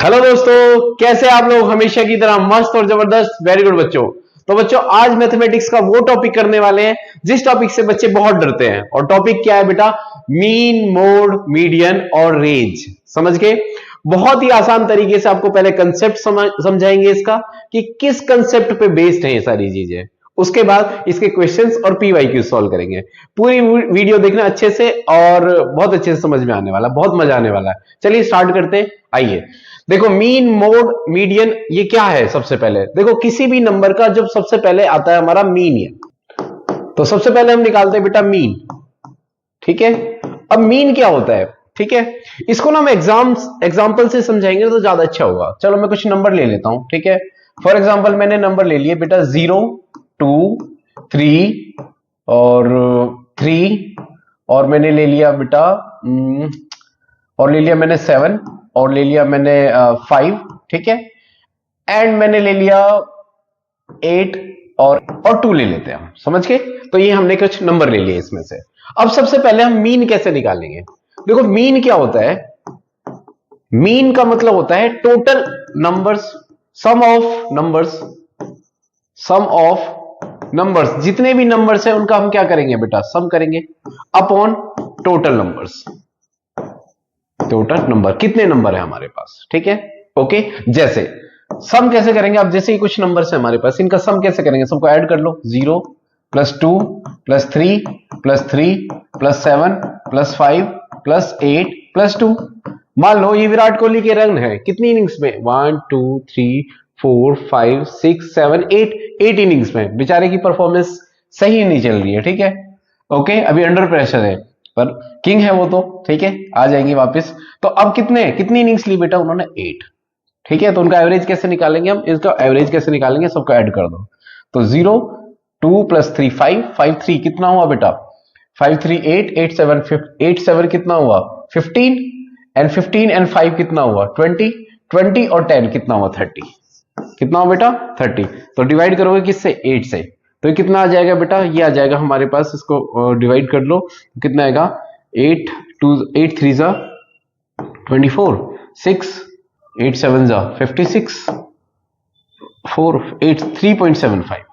Hello दोस्तों, कैसे आप लोग? हमेशा की तरह मस्त और जबरदस्त। वेरी गुड बच्चों। तो बच्चों, आज मैथमेटिक्स का वो टॉपिक करने वाले हैं जिस टॉपिक से बच्चे बहुत डरते हैं। और टॉपिक क्या है बेटा? मीन, मोड, मीडियन और रेंज। समझ गए? बहुत ही आसान तरीके से आपको पहले कंसेप्ट समझाएंगे इसका कि किस कंसेप्ट पे बेस्ड है ये सारी चीजें। उसके बाद इसके क्वेश्चंस और पीवाईक्यू सॉल्व करेंगे। पूरी वीडियो देखना अच्छे से, और बहुत अच्छे से समझ में आने वाला, बहुत मजा आने वाला है। चलिए स्टार्ट करते हैं। आइए देखो, मीन, मोड, मीडियन ये क्या है। सबसे पहले देखो, किसी भी नंबर का जब सबसे पहले आता है हमारा मीन है, तो सबसे पहले हम निकालते हैं बेटा मीन। ठीक है। अब मीन क्या होता है? ठीक है, इसको ना हम एग्जाम्पल से समझाएंगे तो ज्यादा अच्छा होगा। चलो मैं कुछ नंबर ले लेता हूं। ठीक है, फॉर एग्जाम्पल मैंने नंबर ले लिए बेटा 0, 2, 3 और 3, और मैंने ले लिया बेटा और ले लिया मैंने 7, और ले लिया मैंने 5। ठीक है, एंड मैंने ले लिया 8 और 2 ले लेते हैं हम। समझ के? तो ये हमने कुछ नंबर ले लिए इसमें से। अब सबसे पहले हम मीन कैसे निकालेंगे? देखो, मीन क्या होता है? मीन का मतलब होता है total numbers, sum of numbers, sum of numbers. जितने भी नंबर्स हैं उनका हम क्या करेंगे बेटा? सम करेंगे upon total numbers. Total number, कितने नंबर है हमारे पास। ठीक है, ओके। जैसे सम कैसे करेंगे? अब जैसे ही कुछ नंबर है हमारे पास, इनका सम कैसे करेंगे? सबको ऐड कर लो। 0 plus 2 plus 3 plus 3 plus 7 plus 5 plus 8 plus 2। मान लो ये विराट कोहली के रन है कितनी इनिंग्स में? 1 2 3 4 5 6 7 8, 8 इनिंग्स में। बेचारे की परफॉर्मेंस सही नहीं चल रही है। ठीक है, ओके, अभी अंडर प्रेशर है, पर किंग है वो तो। ठीक है, आ जाएंगे वापस। तो अब कितनी इनिंग्स ली बेटा उन्होंने? 8। ठीक है, तो उनका एवरेज कैसे निकालेंगे हम? इसका एवरेज कैसे निकालेंगे? सबको ऐड कर दो। तो 0 2 प्लस 3 5 5 3 कितना हुआ बेटा? 5 3 8 8 7 8 7 कितना हुआ? 15, एंड 15 एंड 5 कितना हुआ? 20, 20 और 10 कितना हुआ? 30। कितना हुआ बेटा? 30। तो डिवाइड करोगे किससे? 8 से। तो ये कितना आ जाएगा बेटा? ये आ जाएगा हमारे पास, इसको डिवाइड कर लो। कितना आएगा? 8 2 8 3 जा 24, 6 8 7 जा 56, 4 8 3.75।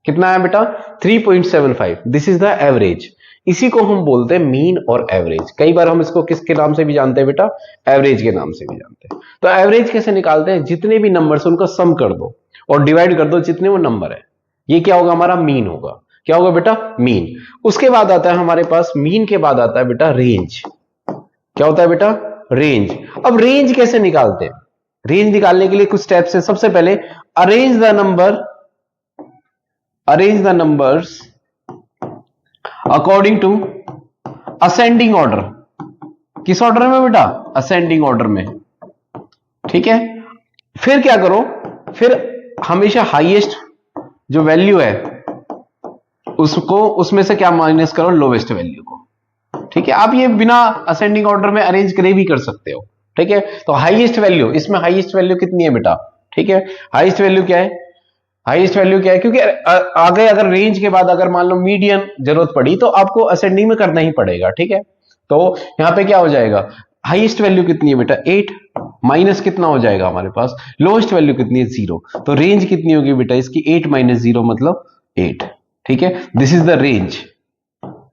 कितना है बेटा? 3.75। This is the average. इसी को हम बोलते हैं मीन और एवरेज। कई बार हम इसको किसके नाम से भी जानते हैं बेटा? एवरेज के नाम से भी जानते हैं। तो एवरेज कैसे निकालते हैं? जितने भी नंबर है उनका सम कर दो और डिवाइड कर दो जितने वो नंबर है। ये क्या होगा? हमारा मीन होगा। क्या होगा बेटा? मीन। उसके बाद आता है हमारे पास, मीन के बाद आता है बेटा रेंज। क्या होता है बेटा? रेंज। अब रेंज कैसे निकालते हैं? रेंज निकालने के लिए कुछ स्टेप्स है। सबसे पहले arrange the numbers according to ascending order. किस ऑर्डर में बेटा? असेंडिंग ऑर्डर में। ठीक है, फिर क्या करो? फिर हमेशा हाईएस्ट जो वैल्यू है उसको, उसमें से क्या माइनस करो? लोवेस्ट वैल्यू को। ठीक है, आप ये बिना असेंडिंग ऑर्डर में अरेंज करे भी कर सकते हो। ठीक है, तो हाईएस्ट वैल्यू, इसमें हाईएस्ट वैल्यू कितनी है बेटा? ठीक है, हाईएस्ट वैल्यू क्या है? हाईएस्ट वैल्यू क्या है? क्योंकि आगे अगर रेंज के बाद अगर मान लो मीडियन जरूरत पड़ी तो आपको असेंडिंग में करना ही पड़ेगा। ठीक है, तो यहां पे क्या हो जाएगा? हाईएस्ट वैल्यू कितनी है बेटा? 8 माइनस कितना हो जाएगा हमारे पास? लोएस्ट वैल्यू कितनी है? 0। तो रेंज कितनी होगी बेटा इसकी? 8 माइनस 0 मतलब 8। ठीक है, दिस इज द रेंज।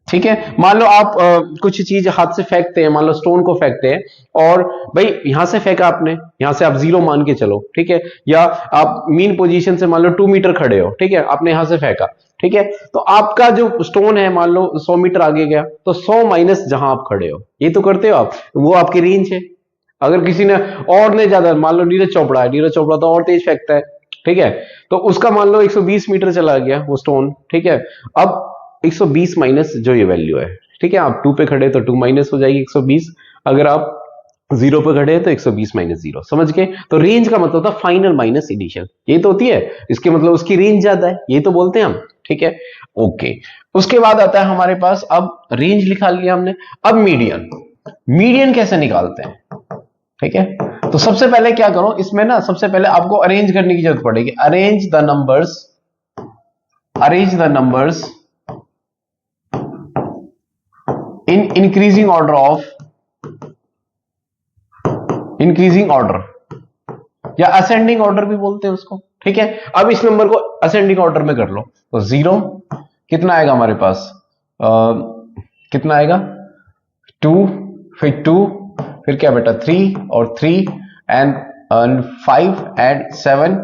ठीक है, मान लो आप कुछ चीज हाथ से फेंकते हैं, मान लो स्टोन को फेंकते हैं, और भाई यहां से फेंका आपने, यहां से आप 0 मान के चलो। ठीक है, या आप मीन पोजीशन से मान लो 2 मीटर खड़े हो। ठीक है, आपने यहां से फेंका। ठीक है, तो आपका जो स्टोन है मान लो 100 मीटर आगे गया, तो 100 माइनस जहां आप खड़े हो, ये तो करते हो आप, वो आपकी रेंज है। अगर किसी ने और ने ज्यादा, मान लो नीरज चोपड़ा है, नीरज चोपड़ा तो और तेज फेंकता है। ठीक है, तो उसका मान लो 120 मीटर चला गया वो स्टोन। ठीक है, अब 120 माइनस जो ये वैल्यू है। ठीक है, आप 2 पे खड़े तो 2 माइनस हो जाएगी 120, अगर आप 0 पे खड़े हैं तो 120 माइनस 0। समझ गए? तो रेंज का मतलब होता है फाइनल माइनस इनिशियल, ये तो होती है। इसके मतलब उसकी रेंज ज्यादा है, ये तो बोलते हैं हम। ठीक है, ओके। उसके बाद आता है हमारे पास, अब रेंज लिखा लिया हमने। अब मीडियन। मीडियन कैसे निकालते हैं? ठीक है, तो सबसे पहले क्या करो इसमें ना, सबसे पहले आपको अरेंज करने की जरूरत पड़ेगी। Arrange the numbers in increasing order या असेंडिंग ऑर्डर भी बोलते हैं उसको, ठीक है। अब इस नंबर को असेंडिंग ऑर्डर में कर लो, तो 0 कितना आएगा हमारे पास, कितना आएगा 2, फिर 2, फिर क्या बेटा 3 और 3 एंड 5 एंड 7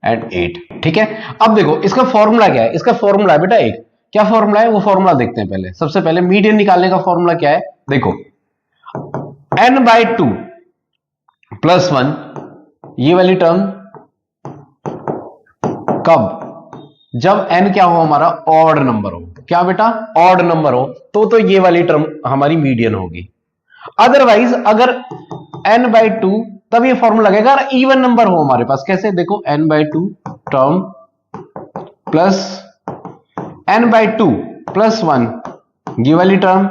एंड 8, ठीक है। अब देखो इसका फॉर्मूला क्या है, इसका फॉर्मूला है बेटा एक, क्या फॉर्मूला है वो फॉर्मूला देखते हैं पहले। सबसे पहले मीडियन निकालने का फॉर्मूला क्या है, देखो n/2 + 1 ये वाली टर्म कब, जब n क्या हो हमारा ऑड नंबर हो, क्या बेटा ऑड नंबर हो, तो ये वाली टर्म हमारी मीडियन होगी। अदरवाइज अगर n/2 तब ये फॉर्मूला लगेगा अगर इवन नंबर हो हमारे पास, कैसे देखो n/2 टर्म प्लस n/2 + 1 ये वाली टर्म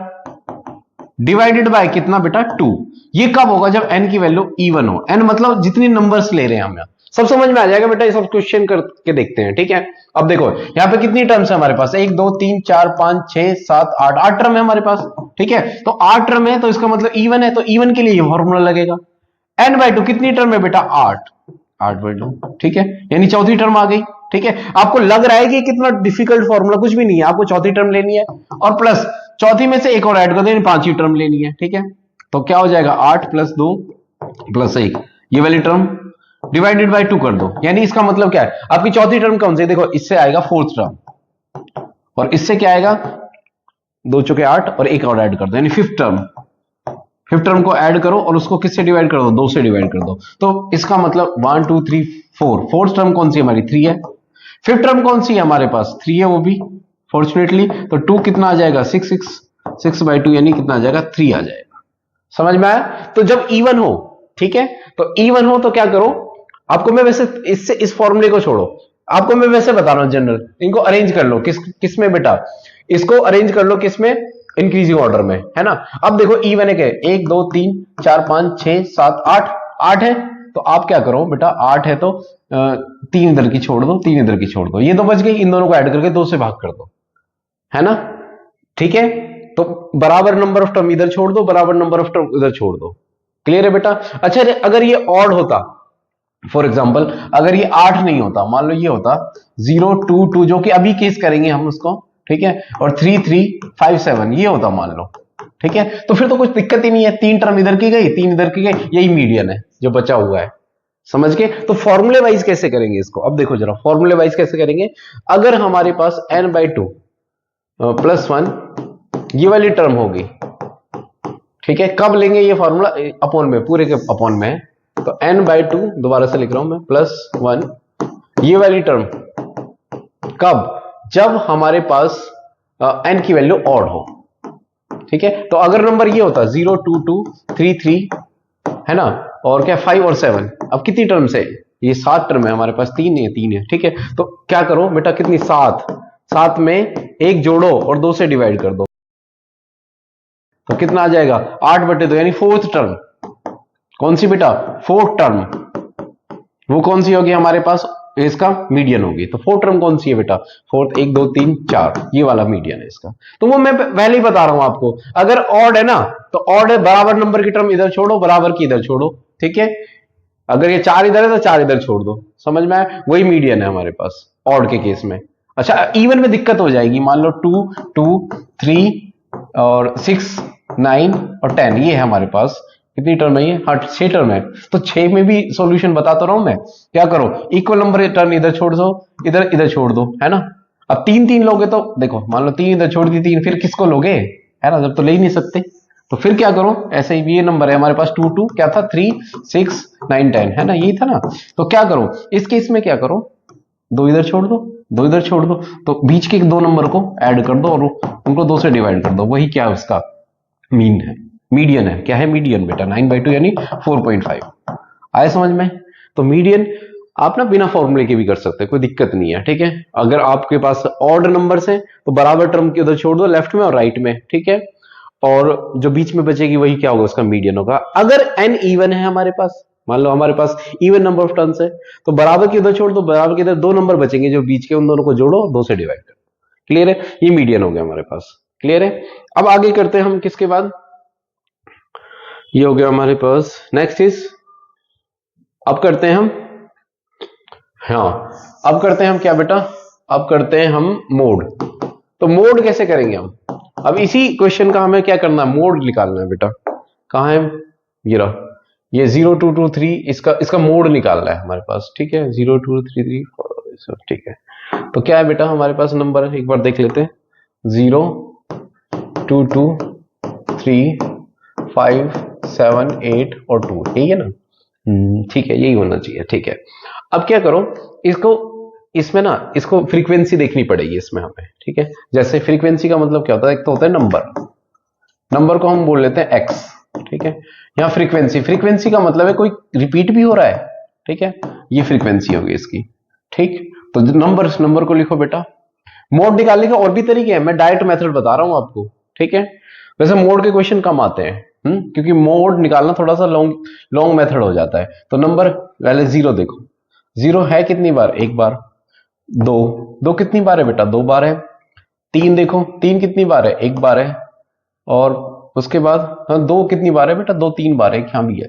डिवाइडेड बाय कितना बेटा 2, ये कब होगा जब n की वैल्यू इवन हो, n मतलब जितनी नंबर्स ले रहे हैं हम यहां, सब समझ में आ जाएगा बेटा, ये सब क्वेश्चन करके देखते हैं, ठीक है। अब देखो यहां पे कितनी टर्म्स है हमारे पास, 1 2 3 4 5 6 7 8, 8 टर्म है हमारे पास, ठीक है। तो 8 टर्म है तो इसका मतलब इवन है, तो इवन के लिए ये फॉर्मूला लगेगा। n/2 कितनी टर्म है बेटा 8/2, ठीक है, यानी चौथी टर्म आ गई, ठीक है। आपको लग रहा है कि कितना डिफिकल्ट फॉर्मूला, कुछ भी नहीं है, आपको चौथी टर्म लेनी है और प्लस चौथी में से एक और ऐड कर देनी, पांचवी टर्म लेनी है, ठीक है। तो क्या हो जाएगा 8 + 2 + 1 ये वाली टर्म डिवाइडेड बाय 2 कर दो, यानी इसका मतलब क्या है आपकी चौथी टर्म कौन सी, देखो इससे आएगा फोर्थ टर्म और इससे क्या आएगा 2 चौके 8 और एक और ऐड कर दो, यानी फिफ्थ टर्म को ऐड करो और उसको किससे डिवाइड कर दो, 2 से डिवाइड कर दो। तो इसका मतलब 1 2 3 4, फोर्थ टर्म कौन सी हमारी 3 है, फिफ्थ टर्म कौन सी है हमारे पास 3 है वो भी फॉर्चुनेटली, तो 2 कितना आ जाएगा 6/2 यानी कितना आ जाएगा 3 आ जाएगा, समझ में आया। तो जब इवन हो, ठीक है, तो इवन हो तो क्या करो, आपको मैं वैसे इससे इस फॉर्मूले को छोड़ो, आपको मैं वैसे बता रहा हूं जनरल, इनको अरेंज कर लो किस में बेटा, इसको अरेंज कर लो किस में, इंक्रीजिंग ऑर्डर में, है ना। अब देखो इवन है क्या, 1 2 3 4 5 6 7 8, 8 है, तो आप क्या करो बेटा 8 है तो 3 इधर की छोड़ दो, 3 इधर की छोड़ दो, ये तो बच गई, इन दोनों को ऐड करके 2 से भाग कर दो, है ना, ठीक है। तो बराबर नंबर ऑफ टर्म इधर छोड़ दो, बराबर नंबर ऑफ टर्म इधर छोड़ दो, क्लियर है बेटा। अच्छा अगर ये ऑड होता, फॉर एग्जाम्पल अगर ये 8 नहीं होता, मान लो ये होता 0 2 2 जो कि अभी केस करेंगे हम उसको, ठीक है, और 3 3 5 7 ये होता मान लो, ठीक है, तो फिर तो कुछ दिक्कत ही नहीं है, 3 टर्म इधर की गई 3 इधर की गई, यही मीडियन है जो बचा हुआ है, समझ के। तो फॉर्मूले वाइज कैसे करेंगे इसको, अब देखो जरा फॉर्मूले वाइज कैसे करेंगे। अगर हमारे पास n/2 + 1 ये वाली टर्म होगी, ठीक है, कब लेंगे ये फॉर्मूला, अपॉन में, पूरे के अपॉन में है, तो n/2 दोबारा से लिख रहा हूं मैं +1 ये वाली टर्म कब, जब हमारे पास n की वैल्यू ऑड हो, ठीक है। तो अगर नंबर ये होता 0 2 2 3 3 है ना, और क्या 5 और 7, अब कितनी टर्म है, ये 7 टर्म है हमारे पास, 3 है, ठीक है। तो क्या करो बेटा कितनी 7 में एक जोड़ो और 2 से डिवाइड कर दो, तो कितना आ जाएगा 8/2, यानी फोर्थ टर्म, कौन सी बेटा फोर्थ टर्म, वो कौन सी होगी हमारे पास, इसका मीडियन होगी। तो फोर्थ टर्म कौन सी है बेटा, फोर्थ 1 2 3 4 ये वाला मीडियन है इसका। तो वो मैं पहले ही बता रहा हूं आपको, अगर ऑड है ना तो ऑड है, बराबर नंबर की टर्म इधर छोड़ो, बराबर की इधर छोड़ो, ठीक है। अगर ये 4 इधर है तो 4 इधर छोड़ दो, समझ में आया, वही मीडियन है हमारे पास ऑड के केस में। अच्छा इवन में दिक्कत हो जाएगी, मान लो 2 2 3 और 6 9 और 10 ये है हमारे पास, कितनी टर्म है ये, हाँ 6 टर्म है, तो 6 में भी सॉल्यूशन बता तो रहा हूं मैं, क्या करो इक्वल नंबर टर्म इधर छोड़ दो, इधर इधर छोड़ दो, है ना। अब 3 लोगे तो देखो मान लो 3 इधर छोड़ दी, 3 फिर किसको लोगे, है ना, जब तो ले ही नहीं सकते, तो फिर क्या करो, ऐसे ही ये नंबर है हमारे पास 2 2 क्या था 3 6 9 10 है ना, यही था ना। तो क्या करो इस केस में, क्या करो 2 इधर छोड़ दो, 2 इधर छोड़ दो, तो बीच के 2 नंबर को ऐड कर दो और उनको 2 से डिवाइड कर दो, वही क्या है उसका मीन है, मीडियन है, क्या है मीडियन बेटा 9/2 यानी 4.5, आए समझ में। तो मीडियन आप ना बिना फॉर्मूले के भी कर सकते हैं, कोई दिक्कत नहीं है, ठीक है। अगर आपके पास ऑड नंबर्स हैं तो बराबर टर्म के उधर छोड़ दो, लेफ्ट में और राइट में, ठीक है, और जो बीच में बचेगी वही क्या होगा, उसका मीडियन होगा। अगर n इवन है हमारे पास, मान लो हमारे पास इवन नंबर ऑफ टर्म्स है, तो बराबर के उधर छोड़ दो, बराबर के इधर 2 नंबर बचेंगे जो बीच के, उन दोनों को जोड़ो 2 से डिवाइड करो, क्लियर है, ये मीडियन हो गया हमारे पास, क्लियर है। अब आगे करते हैं हम किसके बाद, ये हो गया हमारे पास, नेक्स्ट इज अब करते हैं हम हाँ, अब करते हैं हम क्या बेटा, अब करते हैं हम मोड। तो मोड कैसे करेंगे हम? अब इसी क्वेश्चन का हमें क्या करना है, मोड निकालना है बेटा। कहाँ है ये रहा, ये 0 2 2 3, इसका मोड निकालना है हमारे पास। ठीक है, 0 2 3 3 4, ठीक है। तो क्या है बेटा हमारे पास नंबर, एक बार देख लेते हैं। 0 2 2 3 5 7 8 और 2, यही है ना? ठीक है, यही होना चाहिए। ठीक है, अब क्या करो, इसको इसमें ना इसको फ्रीक्वेंसी देखनी पड़ेगी इसमें हमें। ठीक है, जैसे फ्रीक्वेंसी का मतलब क्या होता है, एक तो होता है नंबर, नंबर को हम बोल लेते हैं एक्स। ठीक है, यहाँ फ्रीक्वेंसी, फ्रीक्वेंसी का मतलब है कोई रिपीट भी हो रहा है। ठीक है, ये फ्रीक्वेंसी होगी इसकी। ठीक, तो नंबर को लिखो बेटा। मोड निकालने का और भी तरीके हैं, मैं डायरेक्ट मेथड बता रहा हूं आपको। ठीक है, वैसे मोड के क्वेश्चन कम आते हैं, क्योंकि मोड निकालना थोड़ा सा लॉन्ग लॉन्ग मेथड हो जाता है। तो नंबर पहले 0 देखो, 0 है कितनी बार, एक बार। 2, 2 कितनी बार है बेटा, 2 बार है। 3 देखो, 3 कितनी बार है, एक बार है। और उसके बाद हाँ, 2 कितनी बार है बेटा, 2 3 बार है, यहाँ भी है।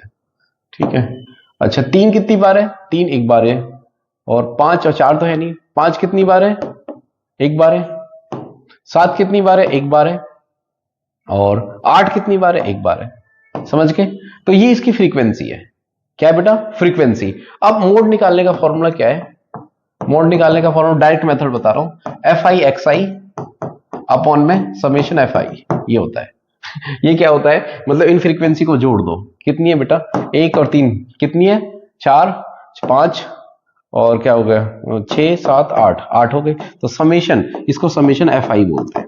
ठीक है, अच्छा 3 कितनी बार है, 3 एक बार है। और 5 और 4 तो है नहीं, 5 कितनी बार है, एक बार है। 7 कितनी बार है, एक बार है। और 8 कितनी बार है, एक बार है। समझ गए? तो ये इसकी फ्रीक्वेंसी है। क्या है बेटा, फ्रीक्वेंसी। अब मोड निकालने का फॉर्मूला क्या है, मोड निकालने का फॉर्मूला डायरेक्ट मेथड बता रहा हूं, F I X I upon में समेशन एफ आई, ये होता है। ये क्या होता है, मतलब इन फ्रीक्वेंसी को जोड़ दो। कितनी है बेटा, 1 और 3 कितनी है, 4 5 और क्या हो गया, 6 7 8, 8 हो गए। तो समेशन, इसको समेशन एफ आई बोलते हैं,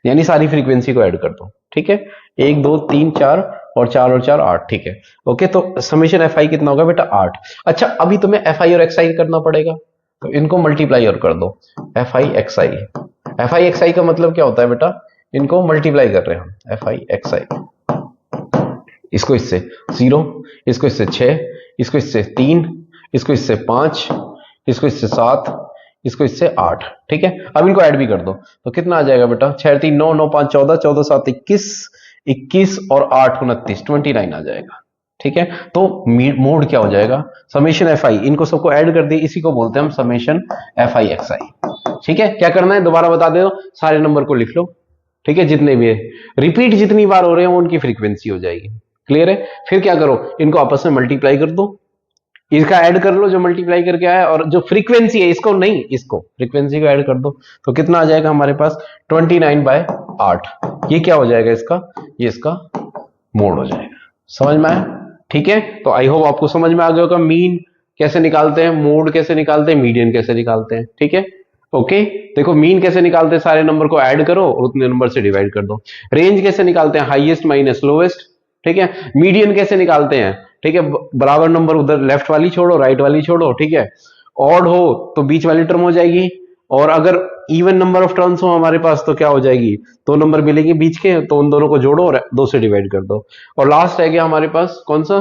यानी सारी फ्रीक्वेंसी को ऐड कर दो। ठीक है, 1 2 3 4 और 4 और 4 8। ठीक है, ओके। तो समेशन एफ आई कितना होगा बेटा, 8। अच्छा, अभी तुम्हें एफ आई और एक्स आई करना पड़ेगा, तो इनको मल्टीप्लाई और कर दो, F I X I. F I X I का मतलब क्या होता है बेटा, इनको मल्टीप्लाई कर रहे हैं हम, एफ आई एक्स आई। इसको इससे 0, इसको इससे 6, इसको इससे 3, इसको इससे 5, इसको इससे 7, इसको इससे 8। ठीक है, अब इनको ऐड भी कर दो, तो कितना आ जाएगा बेटा, 6 3 9 9 5 14, 14 7 21, 21 और 8 29, 29 आ जाएगा। ठीक है, तो मोड क्या हो जाएगा, समेशन एफ आई, इनको सबको ऐड कर दिए, इसी को बोलते हैं हम समेशन एफ आई एक्स आई। ठीक है, क्या करना है दोबारा बता दे दो, सारे नंबर को लिख लो। ठीक है, जितने भी है, रिपीट जितनी बार हो रहे हैं उनकी फ्रीक्वेंसी हो जाएगी। क्लियर है? फिर क्या करो, इनको आपस में मल्टीप्लाई कर दो, इसका ऐड कर लो जो मल्टीप्लाई करके आया, और जो फ्रीक्वेंसी है इसको नहीं, इसको फ्रीक्वेंसी को ऐड कर दो, तो कितना आ जाएगा हमारे पास, 29/8। ये क्या हो जाएगा इसका, ये इसका मोड हो जाएगा। समझ में आया? ठीक है, तो आई होप आपको समझ में आ गया होगा मीन कैसे निकालते हैं, मोड कैसे निकालते हैं, मीडियन कैसे निकालते हैं। ठीक है, ओके। देखो मीन कैसे निकालते हैं, सारे नंबर को ऐड करो और उतने नंबर से डिवाइड कर दो। रेंज कैसे निकालते हैं, हाईएस्ट माइनस लोवेस्ट। ठीक है, मीडियन कैसे निकालते हैं, ठीक है, बराबर नंबर उधर लेफ्ट वाली छोड़ो, राइट वाली छोड़ो। ठीक है, ऑड हो तो बीच वाली टर्म हो जाएगी, और अगर इवन नंबर ऑफ टर्म्स हो हमारे पास तो क्या हो जाएगी, 2 नंबर मिलेंगे बीच के, तो उन दोनों को जोड़ो और 2 से डिवाइड कर दो। और लास्ट है क्या हमारे पास, कौन सा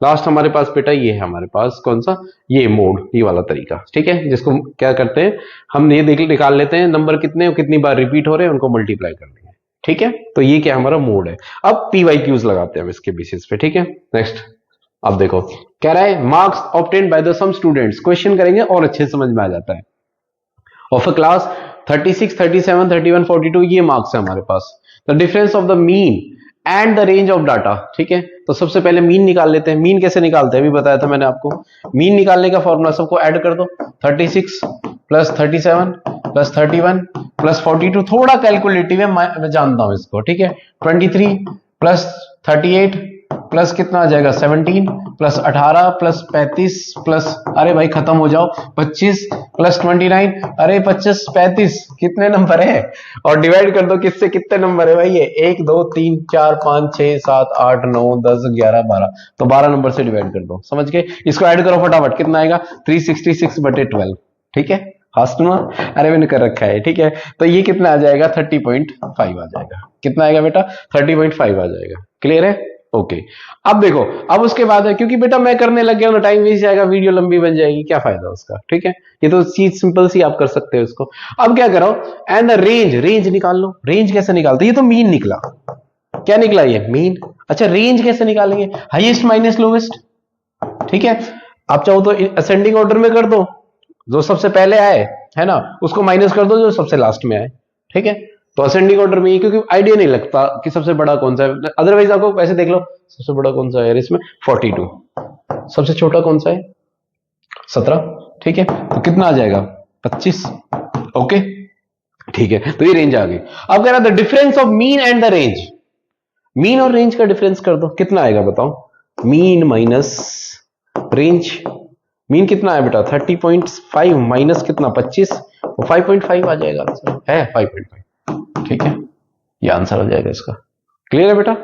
लास्ट हमारे पास बेटा, ये है हमारे पास कौन सा, ये मोड, ये वाला तरीका। ठीक है, जिसको क्या करते हैं हम, ये देख निकाल लेते हैं नंबर कितने कितनी बार रिपीट हो रहे हैं, उनको मल्टीप्लाई कर लेंगे। ठीक है, तो ये क्या हमारा मोड है। अब पी वाई क्यूज लगाते हैं हम इसके बेसिस पे। ठीक है, नेक्स्ट। अब देखो कह रहा है marks obtained by the some students, question करेंगे और अच्छे समझ में आ जाता है। ऑफ अ क्लास 36 37 31 42, ये मार्क्स है हमारे पास। The difference of the mean and the range of data. ठीक है, तो सबसे पहले मीन निकाल लेते हैं। मीन कैसे निकालते हैं अभी बताया था मैंने आपको। मीन निकालने का फॉर्मूला सबको ऐड कर दो, 36 प्लस 37 प्लस 31 प्लस 42, थोड़ा कैलकुलेटिव है मैं जानता हूं इसको। ठीक है, 23 प्लस 38 प्लस कितना आ जाएगा, 17 प्लस 18 प्लस 35 प्लस, अरे भाई खत्म हो जाओ, 25 प्लस 29, अरे 25 35 कितने नंबर है, और डिवाइड कर दो किससे, कितने नंबर है भाई ये, 1 2 3 4 5 6 7 8 9 10 11 12, तो 12 नंबर से डिवाइड कर दो। समझ गए? इसको ऐड करो फटाफट, कितना आएगा, 366/12। ठीक है, हास्टमा, अरे मैंने कर रखा है। ठीक है, तो ये कितना आ जाएगा, 30.5 आ जाएगा। कितना आएगा बेटा, 30.5 आ जाएगा। क्लियर है? ओके। अब देखो, अब उसके बाद है, क्योंकि बेटा मैं करने लग गया हूं, टाइम वेस्ट जाएगा, वीडियो लंबी बन जाएगी, क्या फायदा उसका। ठीक है, ये तो चीज सिंपल सी आप कर सकते हो इसको। अब क्या करो, एंड रेंज, रेंज निकाल लो। रेंज कैसे निकालते, ये तो मीन निकला, क्या निकला ये, मीन। अच्छा, रेंज कैसे निकालेंगे, हाईएस्ट माइनस लोवेस्ट। ठीक है, आप चाहो तो असेंडिंग ऑर्डर में कर दो, जो सबसे पहले आए है ना उसको माइनस कर दो जो सबसे लास्ट में आए, ठीक है। तो असेंडिंग ऑर्डर में, क्योंकि आइडिया नहीं लगता कि सबसे बड़ा कौन सा है, अदरवाइज आपको ऐसे देख लो सबसे बड़ा कौन सा है इसमें 42, सबसे छोटा कौन सा है 17, ठीक है। तो कितना आ जाएगा 25, ओके ठीक है। तो ये रेंज आ गई। अब कह रहा the difference of mean and the range, mean और रेंज का डिफरेंस कर दो, कितना आएगा बताओ, मीन माइनस रेंज। मीन कितना है बेटा 30.5 माइनस कितना 25, तो 5.5 आ जाएगा आंसर, है 5.5, ठीक है। ये आंसर आ जाएगा इसका। क्लियर है बेटा,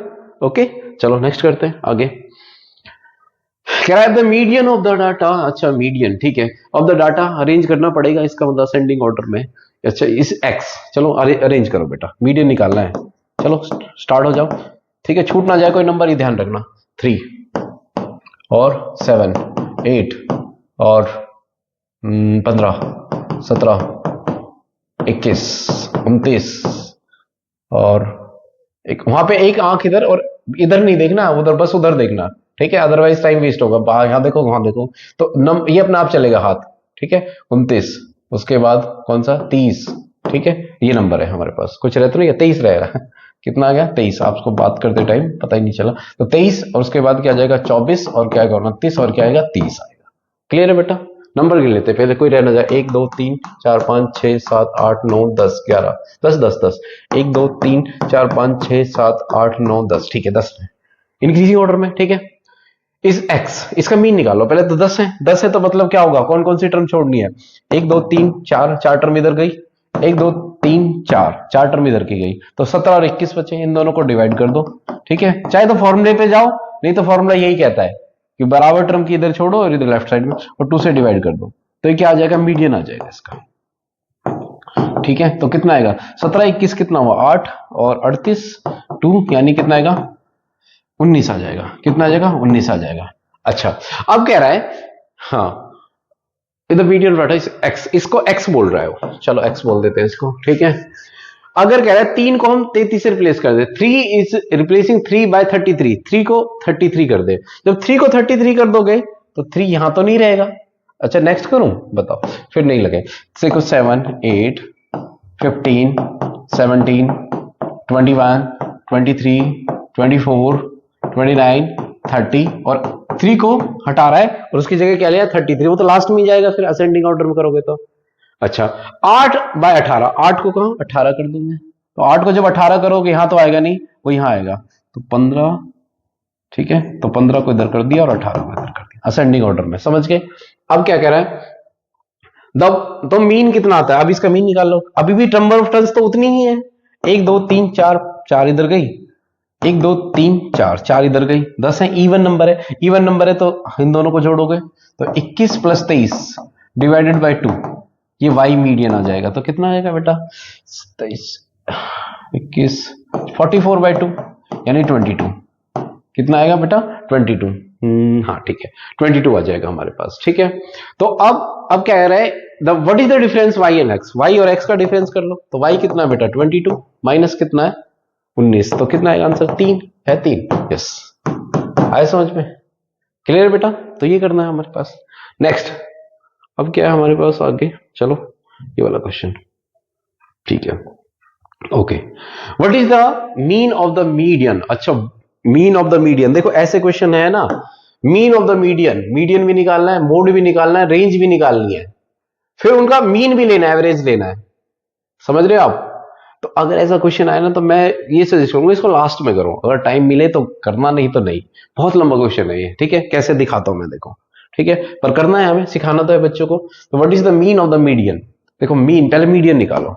ओके। चलो नेक्स्ट करते हैं आगे। कह रहा है the median of the data, अच्छा मीडियन ठीक है, ऑफ द डाटा अरेंज करना पड़ेगा, इसका मतलब असेंडिंग ऑर्डर में। अच्छा इस एक्स, चलो अरेंज करो बेटा, मीडियन निकालना है। चलो स्टार्ट हो जाओ, ठीक है। छूट ना जाए कोई नंबर, ही ध्यान रखना। 3 और 7 8 और 15 17 21 29 और एक वहां पे एक आंख इधर, और इधर नहीं देखना उधर, बस उधर देखना, ठीक है, अदरवाइज टाइम वेस्ट होगा। यहां देखो वहां देखो, तो ये अपने आप चलेगा हाथ, ठीक है। 29, उसके बाद कौन सा 30, ठीक है। ये नंबर है हमारे पास, कुछ रहता नहीं, 23 रहेगा कितना आ गया 23, आपको बात करते टाइम पता ही नहीं चला। तो 23 और उसके बाद क्या जाएगा 24 और क्या आएगा 29 और क्या आएगा 30 आएगा। क्लियर है बेटा, नंबर गिन लेते पहले, कोई रहना जाए 1 2 3 4 5 6 7 8 9 10 11 10 10 10 1 2 3 4 5 6 7 8 9 10, ठीक है 10 है इंक्रीजिंग ऑर्डर में, ठीक है। इस x इसका मीन निकालो पहले, तो 10 है, 10 है तो मतलब क्या होगा, कौन कौन सी टर्म छोड़नी है, 1 2 3 4 4 टर्म इधर गई, 1 2 3 4 4 टर्म इधर की गई, तो 17 और 21 बचे, इन दोनों को डिवाइड कर दो, ठीक है। चाहे तो फॉर्मूले पे जाओ, नहीं तो फॉर्मूला यही कहता है कि बराबर टर्म की इधर छोड़ो और इधर लेफ्ट साइड में और 2 से डिवाइड कर दो, तो ये क्या आ जाएगा मीडियन आ जाएगा इसका, ठीक है। तो कितना आएगा 17 21 कितना हुआ 8 और 38 2 यानी कितना आएगा 19 आ जाएगा, कितना आ जाएगा 19 आ जाएगा। अच्छा अब कह रहा है हाँ इधर मीडियन डाटा इस एक्स, इसको एक्स बोल रहा है वो, चलो एक्स बोल देते हैं इसको, ठीक है। अगर कह रहा है 3 को हम 33 से रिप्लेस कर दे, 3 इज रिप्लेसिंग 3 बाय 33, 3 को 33 कर दे, जब 3 को 33 कर दोगे तो 3 यहां तो नहीं रहेगा। अच्छा नेक्स्ट करूं बताओ, फिर नहीं लगे, 6 7 8 15 17 21 23 24 29 30 और 3 को हटा रहा है और उसकी जगह क्या लिया 33, वो तो लास्ट में ही जाएगा फिर असेंडिंग ऑर्डर में करोगे तो। अच्छा 8 बाय 18, 8 को कहा 18 कर दूंगा, तो 8 को जब 18 करोगे यहां तो आएगा नहीं, वो यहां आएगा, तो 15, ठीक है। तो 15 को इधर कर दिया और 18 को इधर कर दिया, असेंडिंग ऑर्डर में, समझ गए। अब क्या कह रहा है तो मीन कितना आता है, अब इसका मीन निकाल लो, अभी भी नंबर ऑफ टर्न्स तो उतनी ही है, 1 2 3 4 4 इधर गई, 1 2 3 4 4 इधर गई, 10 है, इवन नंबर है, इवन नंबर है तो इन दोनों को जोड़ोगे तो 21 प्लस 23 डिवाइडेड बाय 2, ये वाई मीडियन आ जाएगा, तो कितना आएगा बेटा 23 21 44 बाय 2 यानी 22, कितना आएगा बेटा 22, हाँ ठीक है 22 आ जाएगा हमारे पास, ठीक है। तो अब क्या कह रहा है what is the difference Y and X, Y और एक्स का डिफरेंस कर लो, तो वाई कितना है बेटा 22 माइनस कितना है 19, तो कितना आएगा आंसर 3 है 3, यस आए समझ में, क्लियर बेटा। तो ये करना है हमारे पास। नेक्स्ट अब क्या है हमारे पास आगे, चलो ये वाला क्वेश्चन, ठीक है okay. What is the mean of the median, अच्छा मीन ऑफ द मीडियन, देखो ऐसे क्वेश्चन है ना, mean of the median, median भी निकालना है, मोड भी निकालना है, रेंज भी निकालनी है, फिर उनका मीन भी लेना है, एवरेज लेना है, समझ रहे हो आप। तो अगर ऐसा क्वेश्चन आए ना तो मैं ये सजेस्ट करूंगा इसको लास्ट में करो, अगर टाइम मिले तो करना, नहीं तो नहीं, बहुत लंबा क्वेश्चन है ये, ठीक है। कैसे दिखाता हूं मैं, देखो ठीक है, पर करना है हमें, सिखाना तो है बच्चों को। तो what is the mean of the median, देखो मीन, पहले मीडियन निकालो,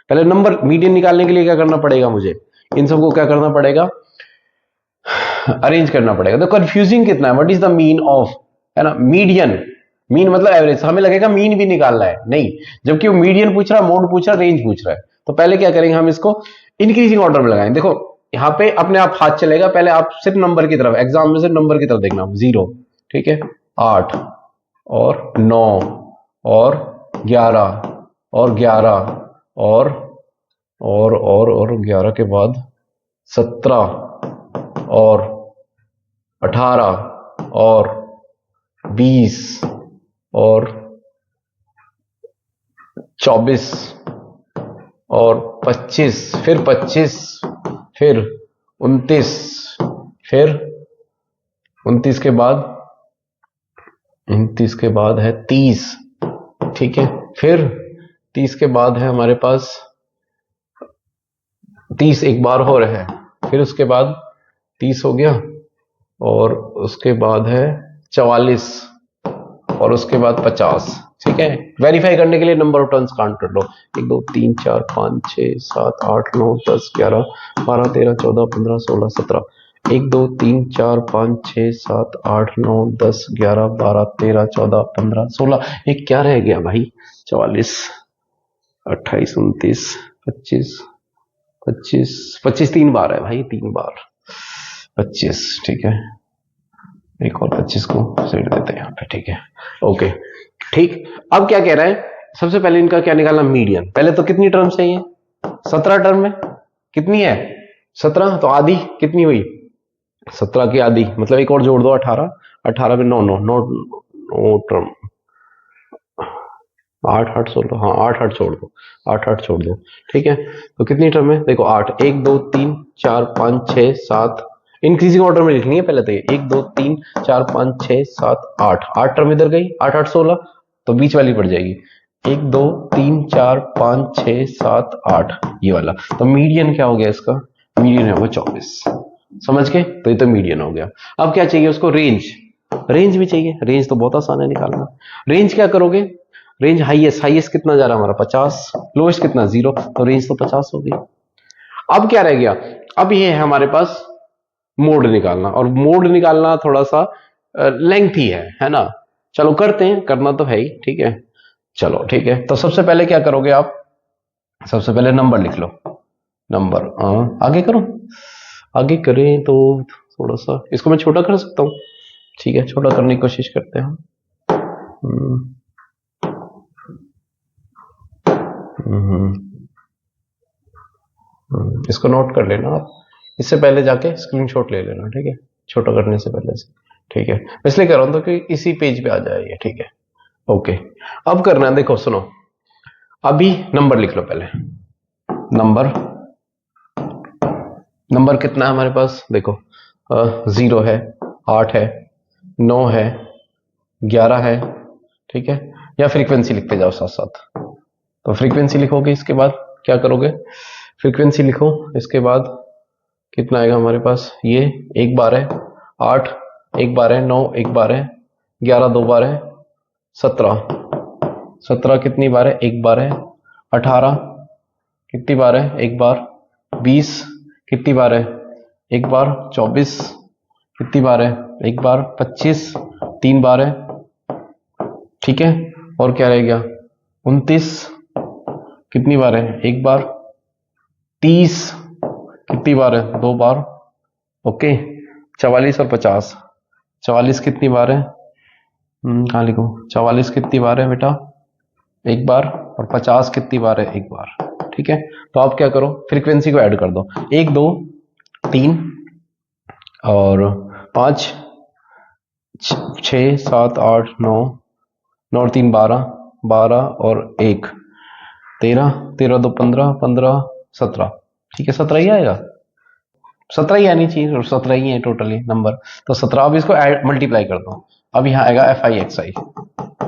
पहले नंबर मीडियन निकालने के लिए क्या करना पड़ेगा मुझे, इन सबको क्या करना पड़ेगा अरेंज करना पड़ेगा। तो कंफ्यूजिंग कितना है, what is the mean of, है ना मीडियन, मीन मतलब एवरेज, हमें लगेगा मीन भी निकालना है, नहीं, जबकि वो मीडियन पूछ रहा है, मोड पूछ रहा है, रेंज पूछ रहा है। तो पहले क्या करेंगे हम इसको इंक्रीजिंग ऑर्डर में लगाएंगे, देखो यहाँ पे अपने आप हाथ चलेगा, पहले आप सिर्फ नंबर की तरफ, एग्जाम में सिर्फ नंबर की तरफ देखना, 0 ठीक है, 8 और 9 और 11 और 11 और 11 के बाद 17 और 18 और 20 और 24 और 25, फिर 25, फिर 29, फिर 29 के बाद 29 के बाद है 30, ठीक है। फिर 30 के बाद है हमारे पास 30 एक बार हो रहा है, फिर उसके बाद 30 हो गया और उसके बाद है 44 और उसके बाद 50, ठीक है। वेरीफाई करने के लिए नंबर ऑफ टर्न्स काउंट कर लो। 1 2 3 4 5 6 7 8 9 10 11 12 13 14 15 16 17। 1 2 3 4 5 6 7 8 9 10 11 12 13 14 15 16। ये क्या रह गया भाई? 44 28 29 25 25 25 तीन बार है भाई, 3 बार 25, ठीक है। एक और 25 को सेट देते हैं यहाँ पे, ठीक है। ओके, ठीक। अब क्या कह रहा है? सबसे पहले इनका क्या निकालना? मीडियन। पहले तो कितनी टर्म चाहिए? 17 टर्म में कितनी है? 17, तो आधी कितनी हुई? 17 की आधी मतलब एक और जोड़ दो 18, 18 में 9 9 9 9 टर्म, 8 8 16, हाँ 8 8 छोड़ दो, 8 8 छोड़ दो, ठीक है। तो कितनी टर्म है? देखो 8, 1 2 3 4 5 6 7, इंक्रीजिंग ऑर्डर में लिखनी है पहले तो ये 1 2 3 4 5 6 7 8, 8 टर्म इधर गई, 8 8 16, तो बीच वाली पड़ जाएगी 1 2 3 4 5 6 7 8, ये वाला। तो मीडियन क्या हो गया इसका? मीडियन है वो 24, समझ के? तो ये तो मीडियन हो गया। अब क्या चाहिए उसको? रेंज। रेंज भी चाहिए। रेंज तो बहुत आसान है निकालना। रेंज क्या करोगे? रेंज हाईएस्ट, हाईएस्ट कितना जा रहा है हमारा? 50, लोएस्ट कितना? 0, तो रेंज तो 50 हो गई। अब क्या रह गया? अब ये है हमारे पास मोड निकालना, और मोड निकालना थोड़ा सा लेंथी है ना। चलो करते हैं, करना तो है ही, ठीक है। चलो ठीक है, तो सबसे पहले क्या करोगे आप? सबसे पहले नंबर लिख लो। नंबर आगे करो, आगे करें तो थोड़ा सा इसको मैं छोटा कर सकता हूँ, ठीक है। छोटा करने की कोशिश करते हैं। इसको नोट कर लेना आप, इससे पहले जाके स्क्रीनशॉट ले लेना, ठीक है, छोटा करने से पहले से, ठीक है। इसलिए कर रहा हूं तो कि इसी पेज पे आ जाए ये, ठीक है। ओके, अब करना है, देखो सुनो, अभी नंबर लिख लो पहले। नंबर, नंबर कितना है हमारे पास? देखो 0 है, 8 है, 9 है, 11 है, ठीक है। या फ्रीक्वेंसी लिखते जाओ साथ साथ। तो फ्रीक्वेंसी लिखोगे, इसके बाद क्या करोगे? फ्रीक्वेंसी लिखो, इसके बाद कितना आएगा हमारे पास? ये एक बार है 8, एक बार है 9, एक बार है 11, दो बार है 17, 17 कितनी बार है? एक बार है 18 कितनी बार है? एक बार 20 कितनी बार है? एक बार 24 कितनी बार है? एक बार 25 तीन बार है, ठीक है। और क्या रह गया? 29 कितनी बार है? एक बार। 30 कितनी बार है? दो बार, ओके। 44 और 50, 44 कितनी बार है? कहाँ लिखो? 44 कितनी बार है बेटा? एक बार। और 50 कितनी बार है? एक बार, ठीक है। तो आप क्या करो? फ्रीक्वेंसी को ऐड कर दो, 1 2 3 और 5 6 7 8 9, 9 और 3 12, 12 और 1 13, 13 2 15, 15 17, ठीक है। 17 ही आएगा, 17 ही आनी चाहिए, और 17 ही है टोटली नंबर। तो 17, अब इसको ऐड मल्टीप्लाई कर दो। अब यहाँ आएगा FIXI,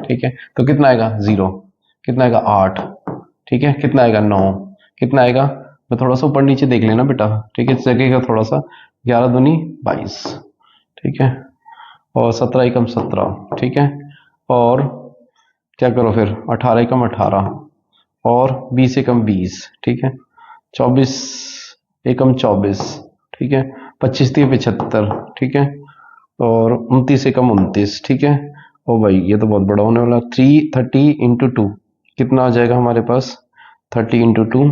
ठीक है। तो कितना आएगा? 0, कितना आएगा? 8, ठीक है। कितना आएगा? 9, कितना आएगा? मैं थोड़ा सा ऊपर नीचे देख लेना बेटा, ठीक है, जगह का थोड़ा सा। 11 दूनी 22, ठीक है। और 17 एकम 17, ठीक है। और क्या करो फिर? 18 एकम 18 और 20 एकम 20, ठीक है। 24 एकम 24, ठीक है। 25 3 75, ठीक है। और 29 एकम 29, ठीक है। ओ भाई ये तो बहुत बड़ा होने वाला। 330 इंटू 2 कितना आ जाएगा हमारे पास? 30 इंटू 2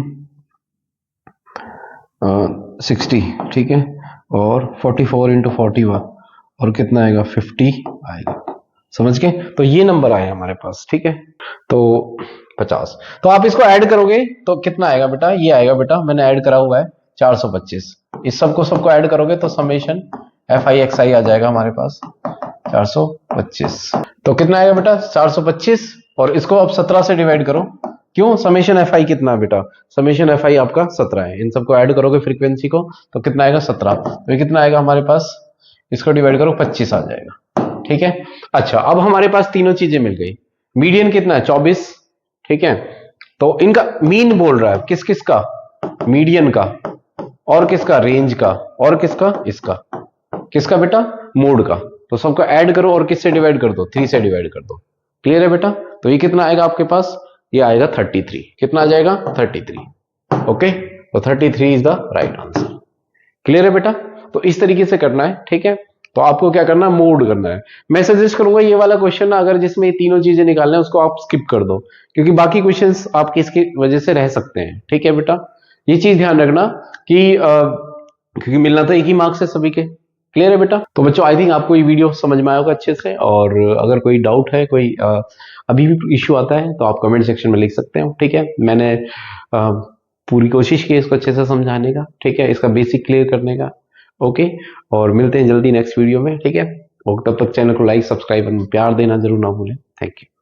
60, ठीक है। और 44 इंटू 41, और कितना आएगा? 50 आएगा, समझ गए? तो ये नंबर आए हमारे पास, ठीक है। तो 50, तो आप इसको ऐड करोगे तो कितना आएगा बेटा? ये आएगा बेटा, मैंने ऐड करा हुआ है 425। इस सबको ऐड करोगे तो समेशन FIXI आ जाएगा हमारे पास 425। तो कितना आएगा बेटा? 425, और इसको अब 17 से डिवाइड करो, क्यों? समेशन एफ आई कितना है बेटा? समेशन एफ आई आपका 17 है। इन सबको ऐड करोगे फ्रीक्वेंसी को तो कितना आएगा? 17। तो ये कितना आएगा हमारे पास? इसको डिवाइड करो 25 आ जाएगा। ठीक है। अच्छा, अब हमारे पास तीनों चीजें मिल गई। मीडियन कितना है? 24। ठीक है, तो इनका मीन बोल रहा है किस किस का? मीडियन का, और किसका? रेंज का, और किसका? इसका। किसका बेटा? मोड का। तो सबको ऐड करो और किससे डिवाइड कर दो? 3 से डिवाइड कर दो। क्लियर है बेटा? तो ये कितना आएगा आपके पास? ये आएगा 33। कितना आ जाएगा? 33। ओके, तो 33 is the right answer. Clear है बेटा? तो इस तरीके से करना है। ठीक है, तो आपको क्या करना है? मोड करना है। मैं सजेस्ट करूंगा ये वाला क्वेश्चन ना, अगर जिसमें ये तीनों चीजें निकालना है उसको आप स्किप कर दो, क्योंकि बाकी क्वेश्चंस आपके इसकी वजह से रह सकते हैं। ठीक है बेटा, ये चीज ध्यान रखना कि क्योंकि मिलना तो एक ही मार्क्स है सभी के। क्लियर है बेटा? तो बच्चों आई थिंक आपको ये वीडियो समझ में आया होगा अच्छे से, और अगर कोई डाउट है, कोई अभी भी इश्यू आता है तो आप कमेंट सेक्शन में लिख सकते हो। ठीक है, मैंने पूरी कोशिश की इसको अच्छे से समझाने का। ठीक है, इसका बेसिक क्लियर करने का। ओके, और मिलते हैं जल्दी नेक्स्ट वीडियो में। ठीक है, और तब तक चैनल को लाइक, सब्सक्राइब और प्यार देना जरूर ना भूलें। Thank you.